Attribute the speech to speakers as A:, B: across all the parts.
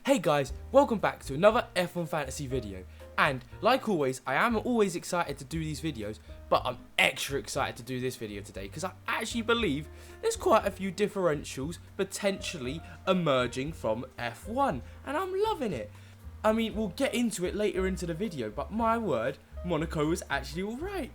A: Hey guys, welcome back to another F1 Fantasy video, and like always, I am always excited to do these videos, but I'm extra excited to do this video today because I actually believe there's quite a few differentials potentially emerging from F1, and I'm loving it. I mean, we'll get into it later into the video, but my word, Monaco was actually alright.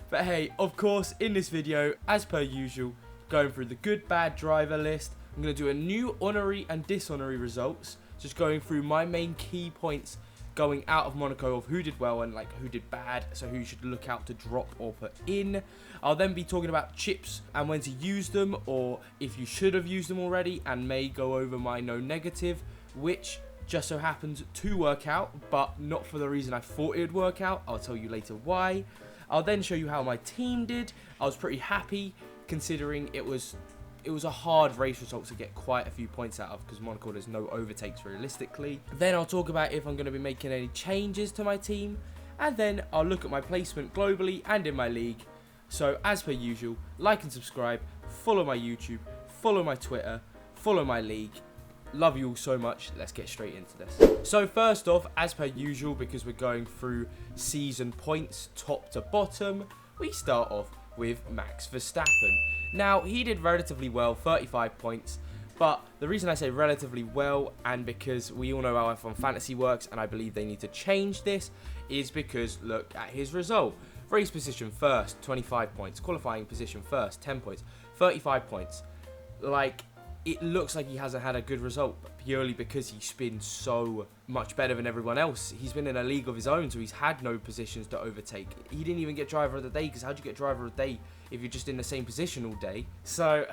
A: But hey, of course, in this video, as per usual, going through the good, bad driver list, I'm going to do a new honorary and dishonorary results, just going through my main key points going out of Monaco of who did well and like who did bad, so who you should look out to drop or put in. I'll then be talking about chips and when to use them, or if you should have used them already, and may go over my no negative, which just so happens to work out, but not for the reason I thought it would work out. I'll tell you later why. I'll then show you how my team did. I was pretty happy considering it was a hard race result to get quite a few points out of because Monaco there's no overtakes realistically. Then I'll talk about if I'm going to be making any changes to my team, and then I'll look at my placement globally and in my league. So as per usual, like and subscribe, follow my YouTube, follow my Twitter, follow my league. Love you all so much. Let's get straight into this. So first off, as per usual, because we're going through season points top to bottom, we start off with Max Verstappen. Now, he did relatively well, 35 points, but the reason I say relatively well, and because we all know how F1 Fantasy works, and I believe they need to change this, is because look at his result. Race position first, 25 points. Qualifying position first, 10 points. 35 points. Like, it looks like he hasn't had a good result purely because he's been so much better than everyone else. He's been in a league of his own, so he's had no positions to overtake. He didn't even get driver of the day, because how'd you get driver of the day if you're just in the same position all day? So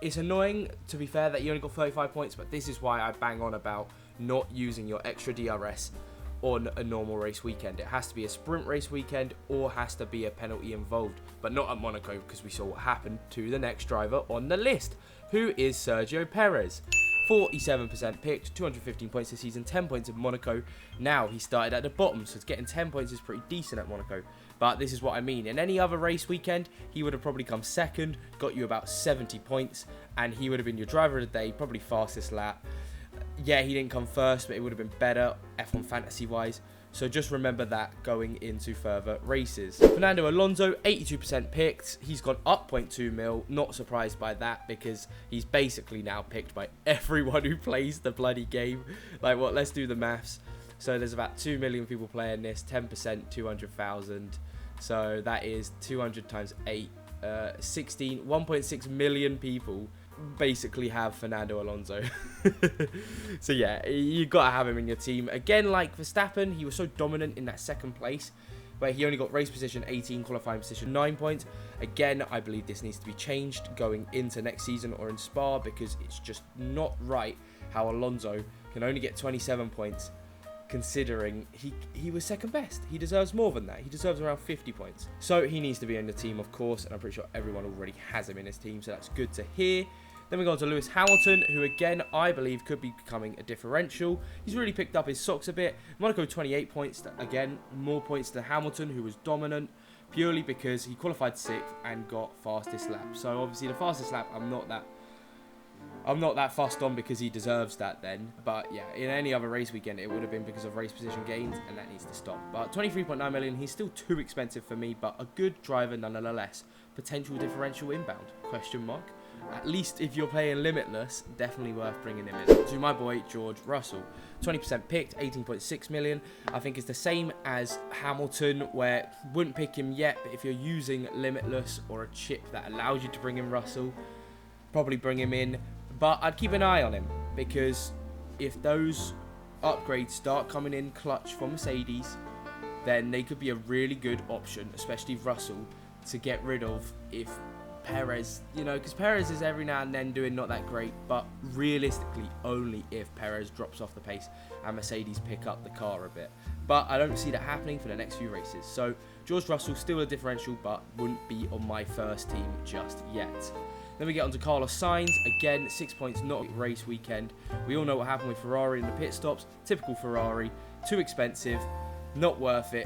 A: it's annoying, to be fair, that he only got 35 points, but this is why I bang on about not using your extra DRS on a normal race weekend. It has to be a sprint race weekend or has to be a penalty involved, but not at Monaco, because we saw what happened to the next driver on the list, who is Sergio Perez. 47% picked, 215 points this season, 10 points in Monaco. Now he started at the bottom, so getting 10 points is pretty decent at Monaco. But this is what I mean. In any other race weekend, he would have probably come second, got you about 70 points, and he would have been your driver of the day, probably fastest lap. Yeah, he didn't come first, but it would have been better F1 fantasy-wise. So just remember that going into further races. Fernando Alonso, 82% picked. He's gone up 0.2 mil. Not surprised by that because he's basically now picked by everyone who plays the bloody game. Like, what? Let's do the maths. So there's about 2 million people playing this. 10%, 200,000. So that is 200 times 8. 1.6 million people basically have Fernando Alonso. So yeah, you gotta have him in your team. Again, like Verstappen, he was so dominant in that second place, where he only got race position 18, qualifying position 9 points. Again, I believe this needs to be changed going into next season or in Spa, because it's just not right how Alonso can only get 27 points considering he was second best. He deserves more than that. He deserves around 50 points. So he needs to be in the team, of course, and I'm pretty sure everyone already has him in his team, so that's good to hear. Then we go on to Lewis Hamilton, who again, I believe could be becoming a differential. He's really picked up his socks a bit. Monaco 28 points, again, more points to Hamilton, who was dominant, purely because he qualified 6th and got fastest lap. So obviously the fastest lap, I'm not that fussed on because he deserves that then. But yeah, in any other race weekend, it would have been because of race position gains, and that needs to stop. But 23.9 million, he's still too expensive for me, but a good driver nonetheless. Potential differential inbound, question mark. At least if you're playing Limitless, definitely worth bringing him in. To my boy, George Russell. 20% picked, 18.6 million. I think it's the same as Hamilton, where wouldn't pick him yet, but if you're using Limitless or a chip that allows you to bring in Russell, probably bring him in. But I'd keep an eye on him, because if those upgrades start coming in clutch for Mercedes, then they could be a really good option, especially Russell, to get rid of if Perez, you know, because Perez is every now and then doing not that great, but realistically only if Perez drops off the pace and Mercedes pick up the car a bit. But I don't see that happening for the next few races. So George Russell still a differential, but wouldn't be on my first team just yet. Then we get on to Carlos Sainz. Again, 6 points, not a race weekend. We all know what happened with Ferrari in the pit stops. Typical Ferrari, too expensive, not worth it.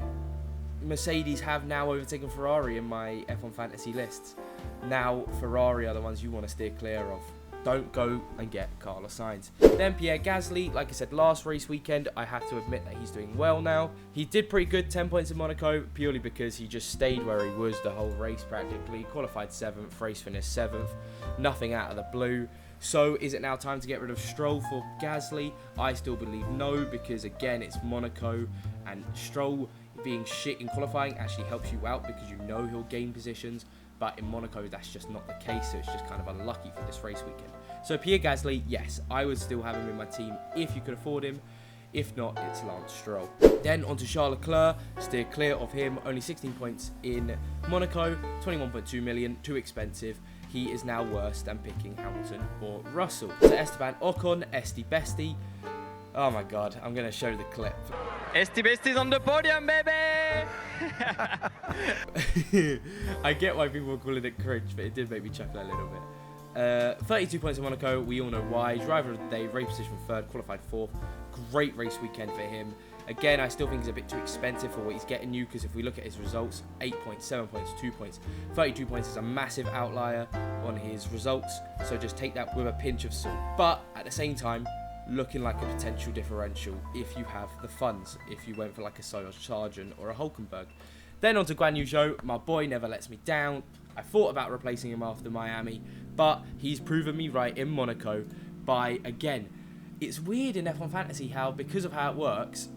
A: Mercedes have now overtaken Ferrari in my F1 fantasy lists. Now Ferrari are the ones you want to steer clear of. don't go and get Carlos Sainz. Then Pierre Gasly, like I said last race weekend, I have to admit that he's doing well now. He did pretty good, 10 points in Monaco, purely because he just stayed where he was the whole race practically. Qualified 7th, race finished 7th, nothing out of the blue. So is it now time to get rid of Stroll for Gasly? I still believe no, because again, it's Monaco, and Stroll being shit in qualifying actually helps you out because you know he'll gain positions. But in Monaco, that's just not the case, so it's just kind of unlucky for this race weekend. So Pierre Gasly, yes, I would still have him in my team if you could afford him. If not, it's Lance Stroll. Then on to Charles Leclerc, steer clear of him. Only 16 points in Monaco, 21.2 million, too expensive. He is now worse than picking Hamilton or Russell. So Esteban Ocon, Esti Bestie. Oh my God, I'm going to show the clip.
B: Esti Bestie's on the podium, baby!
A: I get why people are calling it cringe, but it did make me chuckle a little bit. 32 points in Monaco, we all know why. Driver of the day, race position 3rd, qualified 4th. Great race weekend for him. Again, I still think he's a bit too expensive for what he's getting you, because if we look at his results, 8 points, 7 points, 2 points, 32 points is a massive outlier on his results, so just take that with a pinch of salt. But at the same time, looking like a potential differential if you have the funds, if you went for like a Sargent or a Hulkenberg. Then on to Guan Yu Zhou, my boy never lets me down. I thought about replacing him after Miami, but he's proven me right in Monaco by, again, it's weird in F1 Fantasy how, because of how it works,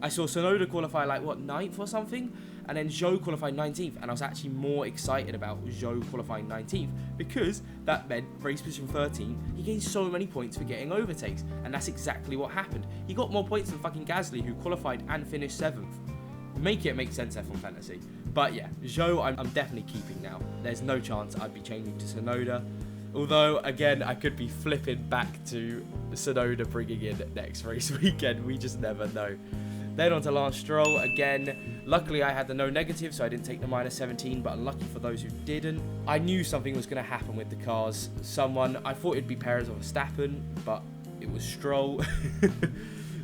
A: I saw Tsunoda qualify like, what, 9th or something? And then Zhou qualified 19th, and I was actually more excited about Zhou qualifying 19th because that meant race position 13, he gained so many points for getting overtakes, and that's exactly what happened. He got more points than fucking Gasly, who qualified and finished 7th. Make it make sense, F1 Fantasy. But yeah, Zhou I'm definitely keeping now. There's no chance I'd be changing to Tsunoda. Although, again, I could be flipping back to Tsunoda bringing in next race weekend. We just never know. Then on to Lance Stroll. Again, luckily I had the no negative, so I didn't take the minus 17, but unlucky for those who didn't. I knew something was going to happen with the cars. I thought it'd be Perez or Verstappen, but it was Stroll.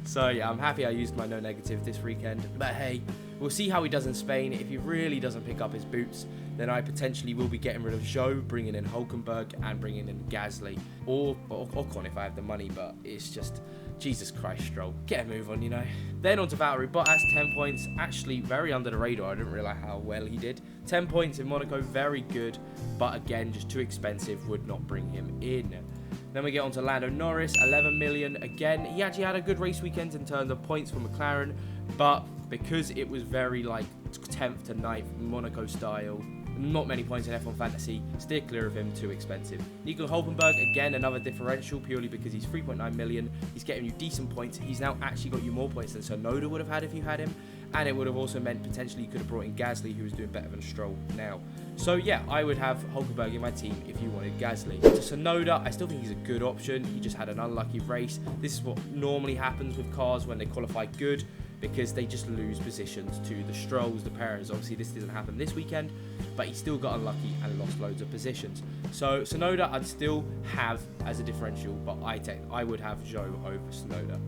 A: So yeah, I'm happy I used my no negative this weekend. But hey, we'll see how he does in Spain. If he really doesn't pick up his boots, then I potentially will be getting rid of Zhou, bringing in Hulkenberg, and bringing in Gasly. Or Ocon if I have the money, but it's just, Jesus Christ, Stroll. Get a move on, you know. Then on to Valtteri Bottas, 10 points. Actually, very under the radar. I didn't realise how well he did. 10 points in Monaco, very good. But again, just too expensive, would not bring him in. Then we get on to Lando Norris, 11 million. Again, he actually had a good race weekend in terms of points for McLaren, but because it was very like 10th to 9th Monaco style, not many points in F1 Fantasy, steer clear of him, too expensive. Nico Hulkenberg, again, another differential, purely because he's 3.9 million. He's getting you decent points. He's now actually got you more points than Tsunoda would have had if you had him. And it would have also meant potentially you could have brought in Gasly, who was doing better than Stroll now. So yeah, I would have Hulkenberg in my team if you wanted Gasly. To Tsunoda, I still think he's a good option. He just had an unlucky race. This is what normally happens with cars when they qualify good, because they just lose positions to the Strolls, the Perez. Obviously, this didn't happen this weekend, but he still got unlucky and lost loads of positions. So Tsunoda, I'd still have as a differential, but I would have Zhou over Tsunoda.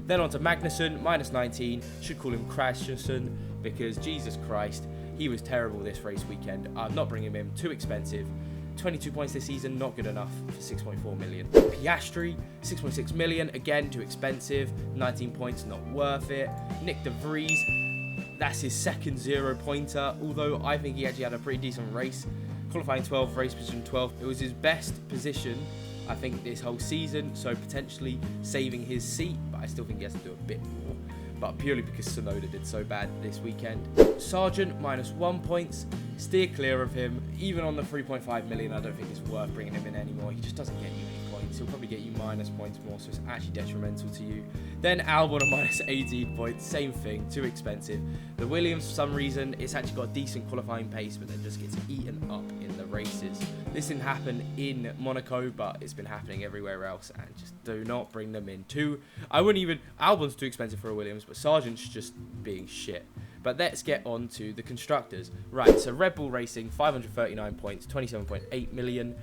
A: Then on to Magnussen, minus 19. Should call him Krasmussen, because Jesus Christ, he was terrible this race weekend. I'm not bringing him in, too expensive. 22 points this season, not good enough for 6.4 million. Piastri, 6.6 million, again, too expensive. 19 points, not worth it. Nick De Vries, that's his second 0-pointer, although I think he actually had a pretty decent race. Qualifying 12th, race position 12th. It was his best position, I think, this whole season, so potentially saving his seat, but I still think he has to do a bit more. But purely because Tsunoda did so bad this weekend. Sargent, minus 1 points. Steer clear of him. Even on the 3.5 million, I don't think it's worth bringing him in anymore. He just doesn't get you any points. He'll probably get you minus points more, so it's actually detrimental to you. Then Albon, a minus 18 points. Same thing, too expensive. The Williams, for some reason, it's actually got a decent qualifying pace, but then just gets eaten up in the races. This didn't happen in Monaco, but it's been happening everywhere else, and just do not bring them in. Albon's too expensive for a Williams, but Sargent's just being shit. But let's get on to the constructors. Right, so Red Bull Racing, 539 points, 27.8 million.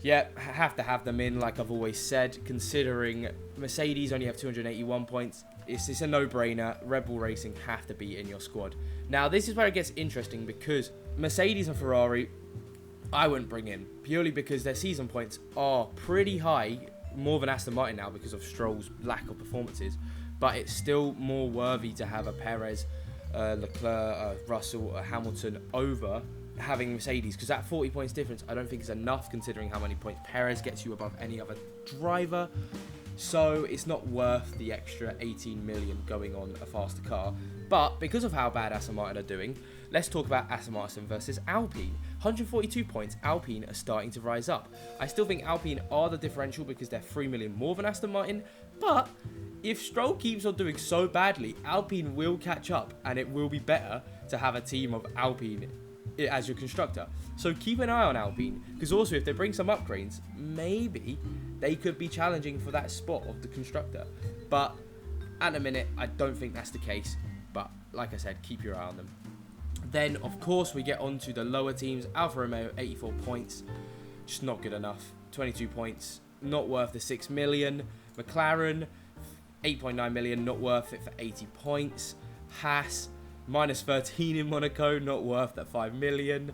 A: Yeah, have to have them in, like I've always said, considering Mercedes only have 281 points. It's a no-brainer. Red Bull Racing have to be in your squad. Now, this is where it gets interesting, because Mercedes and Ferrari, I wouldn't bring in, purely because their season points are pretty high, more than Aston Martin now because of Stroll's lack of performances, but it's still more worthy to have a Perez, Leclerc, Russell, Hamilton over having Mercedes, because that 40 points difference I don't think is enough considering how many points Perez gets you above any other driver. So it's not worth the extra 18 million going on a faster car. But because of how bad Aston Martin are doing, let's talk about Aston Martin versus Alpine. 142 points, Alpine are starting to rise up. I still think Alpine are the differential because they're 3 million more than Aston Martin, but if Stroll keeps on doing so badly, Alpine will catch up and it will be better to have a team of Alpine as your constructor. So keep an eye on Alpine, because also if they bring some upgrades, maybe they could be challenging for that spot of the constructor. But at the minute, I don't think that's the case. But like I said, keep your eye on them. Then, of course, we get on to the lower teams. Alfa Romeo, 84 points. Just not good enough. 22 points. Not worth the 6 million. McLaren, 8.9 million. Not worth it for 80 points. Haas, minus 13 in Monaco. Not worth that 5 million.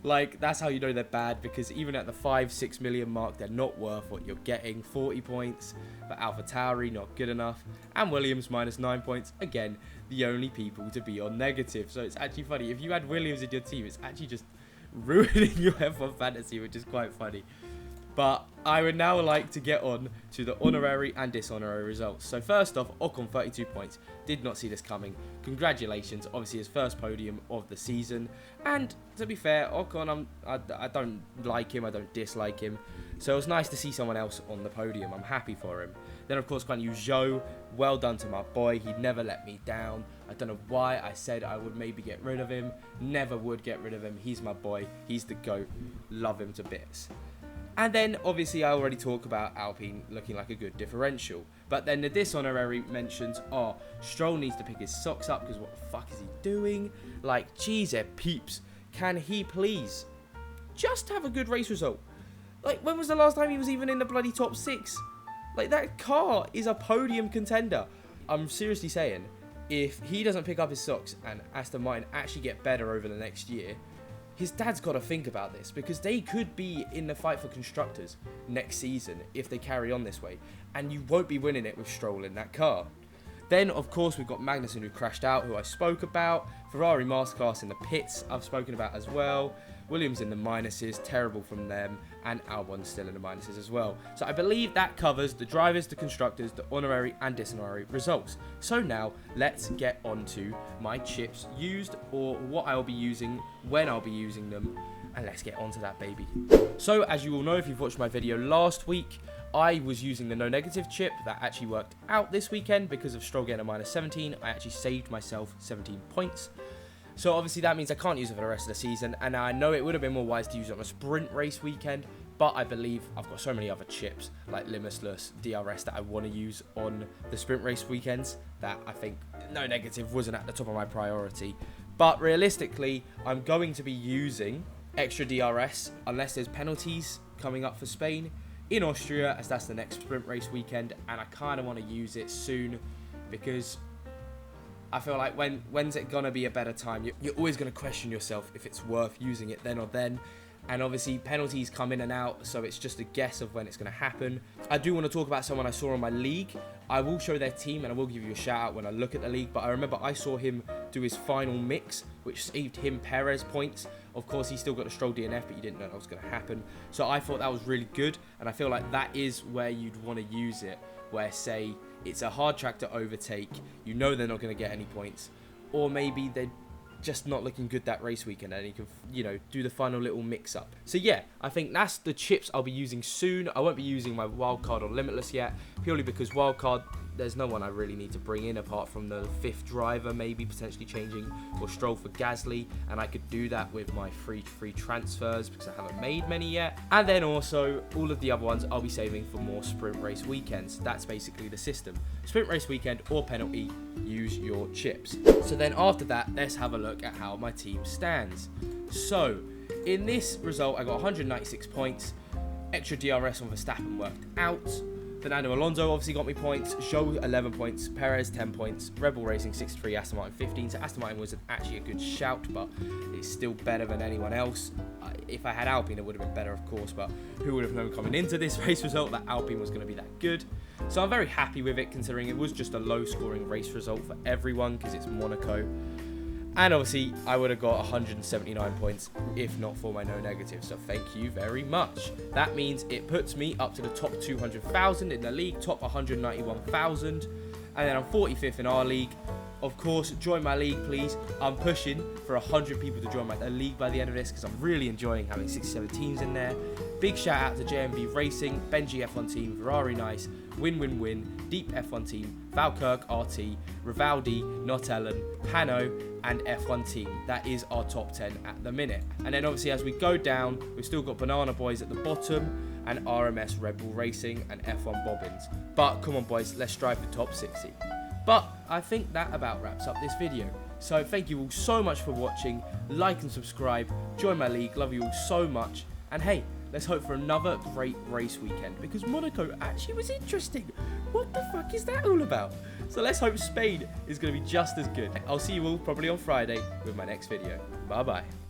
A: Like, that's how you know they're bad, because even at the 5-6 million mark, they're not worth what you're getting. 40 points. But AlphaTauri, not good enough. And Williams, minus 9 points. Again, the only people to be on negative. So it's actually funny. If you had Williams in your team, it's actually just ruining your F1 fantasy, which is quite funny. But I would now like to get on to the honorary and dishonorary results. So first off, Ocon, 32 points. Did not see this coming. Congratulations, obviously his first podium of the season. And to be fair, Ocon, I don't like him, I don't dislike him. So it was nice to see someone else on the podium. I'm happy for him. Then of course, Guan Yu Zhou, well done to my boy. He never let me down. I don't know why I said I would maybe get rid of him. Never would get rid of him. He's my boy. He's the GOAT. Love him to bits. And then, obviously, I already talked about Alpine looking like a good differential. But then the dishonorary mentions, oh, Stroll needs to pick his socks up because what the fuck is he doing? Like, geez, peeps, can he please just have a good race result? Like, when was the last time he was even in the bloody top 6? Like, that car is a podium contender. I'm seriously saying, if he doesn't pick up his socks and Aston Martin actually get better over the next year, his dad's got to think about this, because they could be in the fight for constructors next season if they carry on this way, and you won't be winning it with Stroll in that car. Then, of course, we've got Magnussen, who crashed out, who I spoke about. Ferrari Masterclass in the pits, I've spoken about as well. Williams in the minuses, terrible from them, and Albon's still in the minuses as well. So I believe that covers the drivers, the constructors, the honorary and dishonorary results. So now, let's get on to my chips used, or what I'll be using, when I'll be using them, and let's get on to that, baby. So, as you all know, if you've watched my video last week, I was using the no negative chip. That actually worked out this weekend because of Stroll getting a minus 17. I actually saved myself 17 points. So obviously that means I can't use it for the rest of the season, and I know it would have been more wise to use it on a sprint race weekend, but I believe I've got so many other chips like Limitless, DRS that I want to use on the sprint race weekends that I think no negative wasn't at the top of my priority. But realistically, I'm going to be using extra DRS unless there's penalties coming up for Spain in Austria, as that's the next sprint race weekend, and I kind of want to use it soon because I feel like when's it gonna be a better time? You're always gonna question yourself if it's worth using it then or then. And obviously penalties come in and out, so it's just a guess of when it's gonna happen. I do want to talk about someone I saw on my league. I will show their team and I will give you a shout out when I look at the league, but I remember I saw him do his final mix, which saved him Perez points. Of course, he still got a Stroll DNF, but you didn't know that was gonna happen. So I thought that was really good, and I feel like that is where you'd want to use it, where say it's a hard track to overtake, you know they're not going to get any points, or maybe they're just not looking good that race weekend and you can, you know, do the final little mix up. So yeah, I think that's the chips I'll be using soon. I won't be using my wildcard or Limitless yet, purely because wildcard, there's no one I really need to bring in apart from the 5th driver, maybe potentially changing or Stroll for Gasly, and I could do that with my free transfers because I haven't made many yet. And then also all of the other ones I'll be saving for more sprint race weekends. That's basically the system. Sprint race weekend or penalty, use your chips. So then after that, let's have a look at how my team stands. So in this result, I got 196 points. Extra DRS on Verstappen worked out. Fernando Alonso obviously got me points, Zhou 11 points, Perez 10 points, Red Bull Racing 63, Aston Martin 15. So Aston Martin was actually a good shout, but it's still better than anyone else. If I had Alpine, it would have been better, of course, but who would have known coming into this race result that Alpine was going to be that good? So I'm very happy with it, considering it was just a low-scoring race result for everyone, because it's Monaco. And obviously, I would have got 179 points if not for my no negative. So thank you very much. That means it puts me up to the top 200,000 in the league, top 191,000. And then I'm 45th in our league. Of course, join my league, please. I'm pushing for 100 people to join my league by the end of this, because I'm really enjoying having 67 teams in there. Big shout out to JMB Racing, Benji F1 Team, Ferrari Nice, Win, Deep F1 Team, Valkirk RT, Rivaldi, Not Ellen, Pano, and F1 Team. That is our top 10 at the minute. And then obviously as we go down, we've still got Banana Boys at the bottom, and RMS Red Bull Racing, and F1 Bobbins. But come on boys, let's strive for top 60. But I think that about wraps up this video. So thank you all so much for watching. Like and subscribe. Join my league. Love you all so much. And hey, let's hope for another great race weekend, because Monaco actually was interesting. What the fuck is that all about? So let's hope Spain is going to be just as good. I'll see you all probably on Friday with my next video. Bye bye.